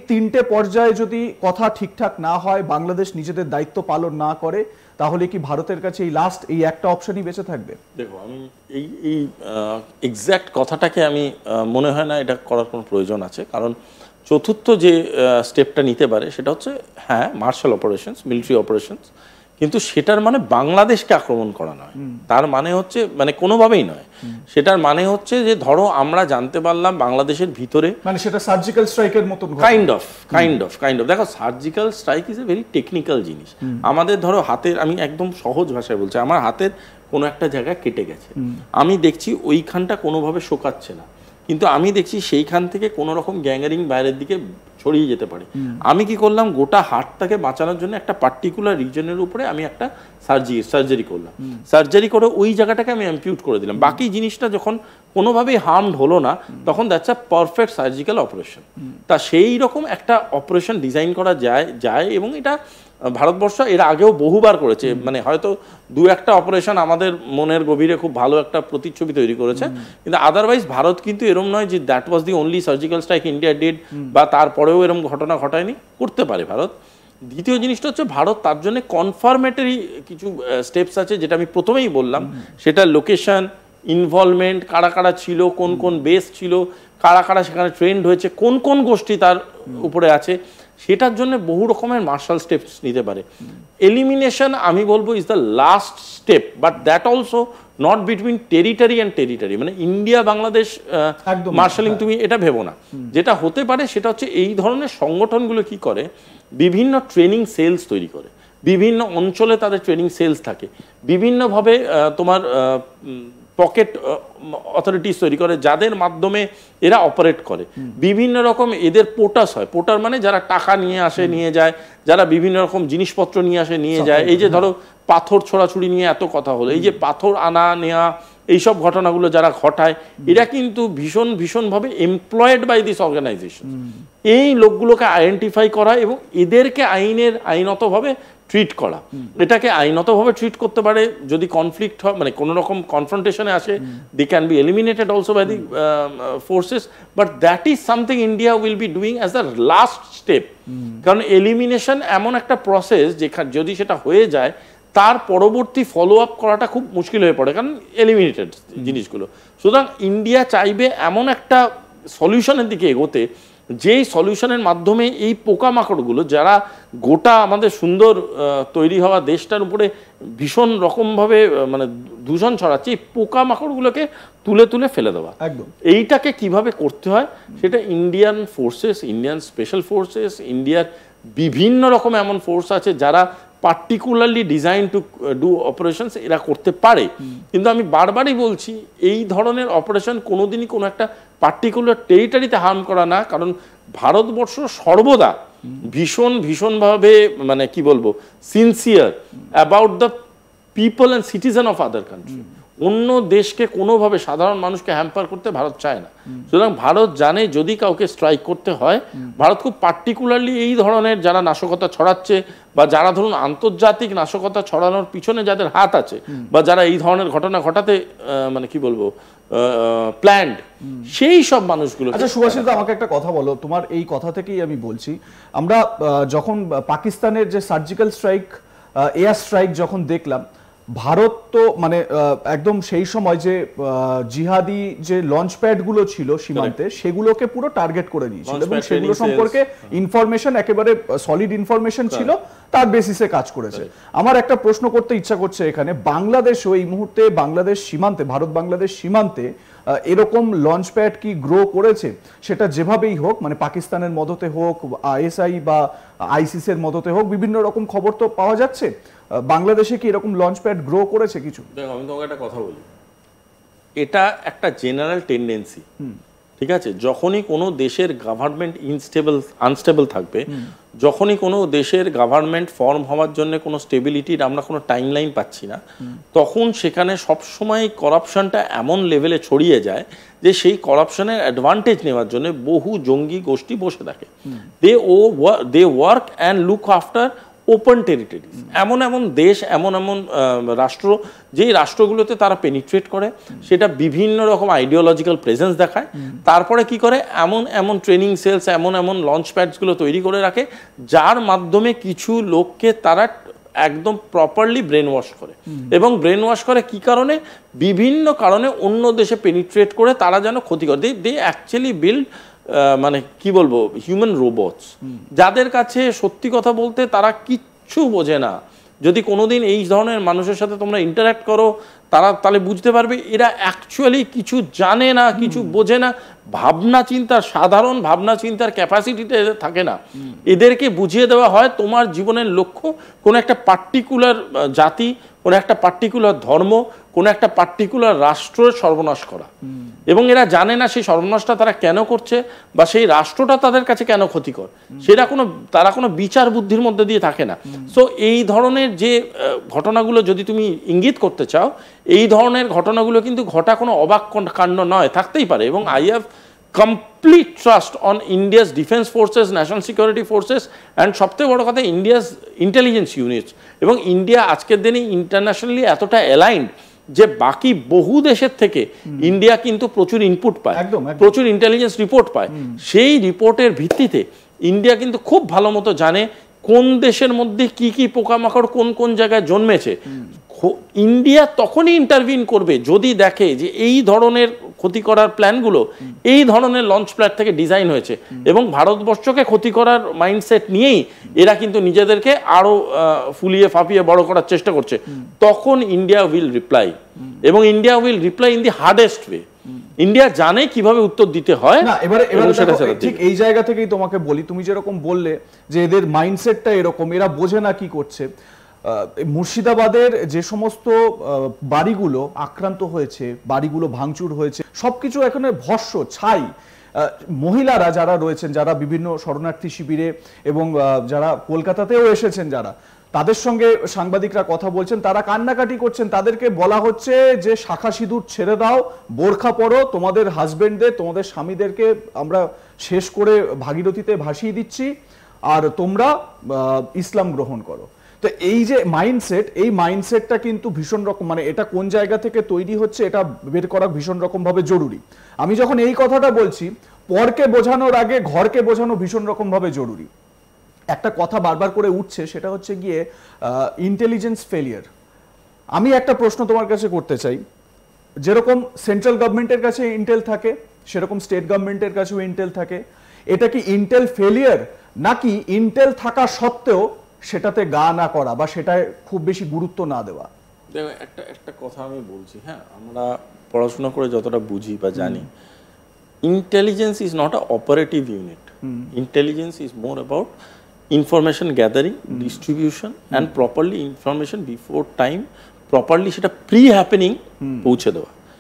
তিনটে পর্যায়ে যদি কথা ঠিকঠাক না হয়, বাংলাদেশ নিজেদের দায়িত্ব পালন না করে, তাহলে কি ভারতের কাছে এই একটা অপশনই বেঁচে থাকবে? দেখো, আমি এই এক্স্যাক্ট কথাটাকে আমি মনে হয় না এটা করার কোনো প্রয়োজন আছে। কারণ চতুর্থ যে স্টেপটা নিতে পারে সেটা হচ্ছে হ্যাঁ মার্শাল অপারেশনস, মিলিটারি অপারেশনস, কিন্তু সেটার মানে বাংলাদেশকে আক্রমণ করা নয়। তার মানে হচ্ছে মানে কোনোভাবেই নয়। সেটার মানে হচ্ছে যে ধরো আমরা জানতে পারলাম বাংলাদেশের ভিতরে, মানে সেটা সার্জিক্যাল স্ট্রাইকের মতো কাইন্ড অফ দেখো, surgical strike is a very technical জিনিস। আমাদের ধরো হাতের, আমি একদম সহজ ভাষায় বলছি, আমার হাতের কোনো একটা জায়গায় কেটে গেছে, আমি দেখছি ওইখানটা কোনোভাবে শোকাচ্ছে না, কিন্তু আমি দেখছি সেইখান থেকে কোনো রকম গ্যাঙ্গারিং বাইরের দিকে ছড়িয়ে যেতে পারে। আমি কি করলাম, গোটা হার্টটাকে বাঁচানোর জন্য একটা পার্টিকুলার রিজনের উপরে আমি একটা সার্জারি করলাম। সার্জারি করে ওই জায়গাটাকে আমি অ্যাম্পিউট করে দিলাম। বাকি জিনিসটা যখন কোনোভাবেই হার্মড হলো না, তখন that's a perfect surgical operation. তা সেই রকম একটা অপারেশন ডিজাইন করা যায় এবং এটা ভারতবর্ষ এর আগেও বহুবার করেছে। মানে হয়তো দু একটা অপারেশন আমাদের মনের গভীরে খুব ভালো একটা প্রতিচ্ছবি তৈরি করেছে, কিন্তু আদারওয়াইজ ভারত কিন্তু এরম নয় যে that was the only surgical strike India did, বা তারপরেও এরম ঘটনা ঘটায়নি, করতে পারে ভারত। দ্বিতীয় জিনিসটা হচ্ছে ভারত তার জন্য কনফার্মেটরি কিছু স্টেপস আছে, যেটা আমি প্রথমেই বললাম, সেটা লোকেশন, ইনভলভমেন্ট, কারা কারা ছিল, কোন কোন বেস ছিল, কারা কারা সেখানে ট্রেন্ড হয়েছে, কোন কোন গোষ্ঠী তার উপরে আছে, সেটার জন্য বহু রকমের মার্শাল স্টেপস নিতে পারে। এলিমিনেশন আমি বলবো is the last step, but that also not between territory and territory, মানে ইন্ডিয়া বাংলাদেশ মার্শালিং তুমি এটা ভেবো না। যেটা হতে পারে সেটা হচ্ছে এই ধরনের সংগঠনগুলো কি করে, বিভিন্ন ট্রেনিং সেলস তৈরি করে, বিভিন্ন অঞ্চলে তাদের ট্রেনিং সেলস থাকে, বিভিন্নভাবে তোমার পকেট অথরিটিস তৈরি করে, যাদের মাধ্যমে এরা অপারেট করে। বিভিন্ন রকম এদের পোটাস হয়, পোটার মানে যারা টাকা নিয়ে আসে নিয়ে যায়, যারা বিভিন্ন রকম জিনিসপত্র নিয়ে আসে নিয়ে যায়। এই যে ধরো পাথর ছোড়াছুড়ি নিয়ে এত কথা হলো, এই যে পাথর আনা নেওয়া এইসব ঘটনাগুলো যারা ঘটায়, এরা কিন্তু ভীষণভাবে এমপ্লয়েড বাই দিস অর্গানাইজেশন। এই লোকগুলোকে আইডেন্টিফাই করা এবং এদেরকে আইনতভাবে ট্রিট করা, এটাকে আইনতভাবে ট্রিট করতে পারে। যদি কনফ্লিক্ট হয়, মানে কোনো রকম কনফ্রন্টেশনে আসে, they can be eliminated also by the forces, but that is something India will be doing as the last step. কারণ এলিমিনেশন এমন একটা প্রসেস যেখানে যদি সেটা হয়ে যায়, তার পরবর্তী ফলো আপ করাটা খুব মুশকিল হয়ে পড়ে, কারণ এলিমিনেটেড জিনিসগুলো। সুতরাং ইন্ডিয়া চাইবে এমন একটা সলিউশনের দিকে এগোতে, যেই সলিউশনের মাধ্যমে এই পোকামাকড়গুলো যারা গোটা আমাদের সুন্দর তৈরি হওয়া দেশটার উপরে ভীষণ রকমভাবে মানে দূষণ ছড়াচ্ছে, এই পোকামাকড়গুলোকে তুলে ফেলে দেওয়া। একদম এইটাকে কিভাবে করতে হয় সেটা Indian forces, Indian special forces, ইন্ডিয়ার বিভিন্ন রকম এমন ফোর্স আছে যারা particularly design to do operations, এরা করতে পারে। কিন্তু আমি বারবারই বলছি, এই ধরনের অপারেশন কোনোদিনই কোনো একটা পার্টিকুলার টেরিটরিতে হার্ম করা না, কারণ ভারতবর্ষ সর্বদা ভীষণভাবে মানে কি বলবো sincere about the people and citizen of other country. অন্য দেশকে কোনোভাবে সাধারণ মানুষকে হ্যাম্পার করতে ভারত চায় না। সুতরাং ভারত জানে যদি কাউকে স্ট্রাইক করতে হয়, ভারত খুব পার্টিকুলারলি এই ধরনের যারা নাশকতা ছড়াচ্ছে, বা যারা ধরুন আন্তর্জাতিক নাশকতা ছড়ানোর পিছনে যাদের হাত আছে, বা যারা এই ধরনের ঘটনা ঘটাতে মানে কি বলবো প্ল্যান্ড, সেই সব মানুষগুলো। আচ্ছা সুভাষিত, আমাকে একটা কথা বলো, তোমার এই কথা থেকেই আমি বলছি, আমরা যখন পাকিস্তানের যে সার্জিক্যাল স্ট্রাইক, এয়ার স্ট্রাইক যখন দেখলাম, ভারত তো মানে একদম সেই সময় যে জিহাদি যে লঞ্চ প্যাডগুলো ছিল সীমান্তে, সেগুলোকে পুরো টার্গেট করে দিয়েছিল এবং সেগুলো সম্পর্কে ইনফরমেশন একেবারে সলিড ইনফরমেশন ছিল, তার বেসিসে কাজ করেছে। আমার একটা প্রশ্ন করতে ইচ্ছা করছে, এখানে বাংলাদেশও এই মুহূর্তে বাংলাদেশ সীমান্তে, ভারত বাংলাদেশ সীমান্তে এরকম লঞ্চ প্যাড কি গ্রো করেছে? সেটা যেভাবেই হোক, মানে পাকিস্তানের মদতে হোক, আইএসআই বা আইসিস এর মদতে হোক, বিভিন্ন রকম খবর তো পাওয়া যাচ্ছে। বাংলাদেশে কি এরকম লঞ্চ প্যাড গ্রো করেছে কিছু? দেখো, আমি তোমাকে একটা কথা বলি, এটা একটা জেনারেল টেন্ডেন্সি, ঠিক আছে? যখনই কোনো দেশের গভর্নমেন্ট আনস্টেবল থাকবে, যখনই কোনো দেশের গভর্নমেন্ট ফর্ম হওয়ার জন্য কোনো স্টেবিলিটির আমরা কোনো টাইম লাইন পাচ্ছি না, তখন সেখানে সবসময় করাপশনটা এমন লেভেলে ছড়িয়ে যায় যে সেই করাপশনের অ্যাডভান্টেজ নেওয়ার জন্য বহু জঙ্গি গোষ্ঠী বসে থাকে। They work and look after open territories, এমন এমন দেশ, এমন এমন রাষ্ট্র, যেই রাষ্ট্রগুলোতে তারা পেনিট্রেট করে, সেটা বিভিন্ন রকম আইডিওলজিক্যাল প্রেজেন্স দেখায়, তারপরে কি করে এমন এমন ট্রেনিং সেলস, এমন এমন লঞ্চ প্যাডসগুলো তৈরি করে রাখে, যার মাধ্যমে কিছু লোককে তারা একদম প্রপারলি ব্রেন ওয়াশ করে। এবং ব্রেন ওয়াশ করে কি কারণে? বিভিন্ন কারণে অন্য দেশে পেনিট্রেট করে তারা যেন ক্ষতি করে। দে অ্যাকচুয়ালি বিল্ড মানে কি বলবো, হিউম্যান রোবটস, যাদের কাছে সত্যি কথা বলতে তারা কিচ্ছু বোঝে না। যদি কোনোদিন এই ধরনের মানুষের সাথে তোমরা ইন্টারাক্ট করো, তারা তাহলে বুঝতে পারবে এরা অ্যাকচুয়ালি কিছু জানে না, কিছু বোঝে না, ভাবনা চিন্তার, সাধারণ ভাবনা চিন্তার ক্যাপাসিটিটা এদের থাকে না। এদেরকে বুঝিয়ে দেওয়া হয় তোমার জীবনের লক্ষ্য কোনো একটা পার্টিকুলার জাতি, কোনো একটা পার্টিকুলার ধর্ম, কোনো একটা পার্টিকুলার রাষ্ট্রের সর্বনাশ করা, এবং এরা জানে না সেই সর্বনাশটা তারা কেন করছে বা সেই রাষ্ট্রটা তাদের কাছে কেন ক্ষতিকর, সেটা তারা কোনো বিচার বুদ্ধির মধ্যে দিয়ে থাকে না। সো এই ধরনের যে ঘটনাগুলো যদি তুমি ইঙ্গিত করতে চাও, এই ধরনের ঘটনাগুলো কিন্তু ঘটা কোনো অবাক কাণ্ড নয়, থাকতেই পারে। এবং I have complete trust on India's defence forces, national security forces, and সবথেকে বড় কথা ইন্ডিয়াস ইন্টেলিজেন্স ইউনিটস। এবং ইন্ডিয়া আজকের দিনে ইন্টারন্যাশনালি এতটা অ্যালাইন্ড যে বাকি বহু দেশের থেকে ইন্ডিয়া কিন্তু প্রচুর ইনপুট পায়, প্রচুর ইন্টেলিজেন্স রিপোর্ট পায়। সেই রিপোর্টের ভিত্তিতে ইন্ডিয়া কিন্তু খুব ভালো মতো জানে কোন দেশের মধ্যে কি কি পোকামাকড় কোন কোন জায়গায় জন্মেছে। ইন্ডিয়া তখনই ইন্টারভিন করবে যদি দেখে যে এই ধরনের ক্ষতি করার প্ল্যানগুলো এই ধরনের লঞ্চ প্যাড থেকে ডিজাইন হয়েছে, এবং ভারতবর্ষকে ক্ষতি করার মাইন্ডসেট নিয়েই এরা কিন্তু নিজেদেরকে আরো ফুলিয়ে ফাঁপিয়ে বড় করার চেষ্টা করছে। তখন ইন্ডিয়া উইল রিপ্লাই, এবং India will reply in the hardest way. India জানে কিভাবে উত্তর দিতে হয় না। এবারে ঠিক এই জায়গা থেকেই তোমাকে বলি, তুমি যেরকম বললে যে এদের মাইন্ডসেটটা এরকম, এরা বোঝে না কি করছে। মুর্শিদাবাদের যে সমস্ত বাড়িগুলো আক্রান্ত হয়েছে, বাড়িগুলো ভাঙচুর হয়েছে, সবকিছু এখানে ভস্ম ছাই। মহিলারা যারা রয়েছেন, যারা বিভিন্ন শরণার্থী শিবিরে এবং যারা কলকাতাতেও এসেছেন, যারা তাদের সঙ্গে সাংবাদিকরা কথা বলছেন, তারা কান্নাকাটি করছেন। তাদেরকে বলা হচ্ছে যে শাখা সিঁদুর ছেড়ে দাও, বোরখা পরো, তোমাদের হাজবেন্ডদের, তোমাদের স্বামীদেরকে আমরা শেষ করে ভাগীরথীতে ভাসিয়ে দিচ্ছি, আর তোমরা ইসলাম গ্রহণ করো। তো এই যে মাইন্ডসেট, এই মাইন্ডসেটটা কিন্তু ভীষণ রকম, মানে এটা কোন জায়গা থেকে তৈরি হচ্ছে এটা বের করা ভীষণ রকম ভাবে জরুরি। আমি যখন এই কথাটা বলছি, পরকে বোঝানোর আগে ঘরকে বোঝানো ভীষণ রকম ভাবে জরুরি। একটা কথা বারবার করে উঠছে, সেটা হচ্ছে গিয়ে ইন্টেলিজেন্স ফেলিয়ার। আমি একটা প্রশ্ন তোমার কাছে করতে চাই, যেরকম সেন্ট্রাল গভর্নমেন্টের কাছে ইন্টেল থাকে, সেরকম স্টেট গভর্নমেন্টের কাছেও ইন্টেল থাকে। এটা কি ইন্টেল ফেলিয়ার, নাকি ইন্টেল থাকা সত্ত্বেও সেটাতে গা না করা বা সেটায় খুব বেশি গুরুত্ব না দেওয়া? দেখো, একটা কথা আমি বলছি, হ্যাঁ, আমরা পড়াশোনা করে যতটা বুঝি বা জানি, intelligence is not a operative unit. Intelligence is more about information gathering, distribution and properly information before time, properly সেটা প্রি হ্যাপেনিং পৌঁছে দেওয়া।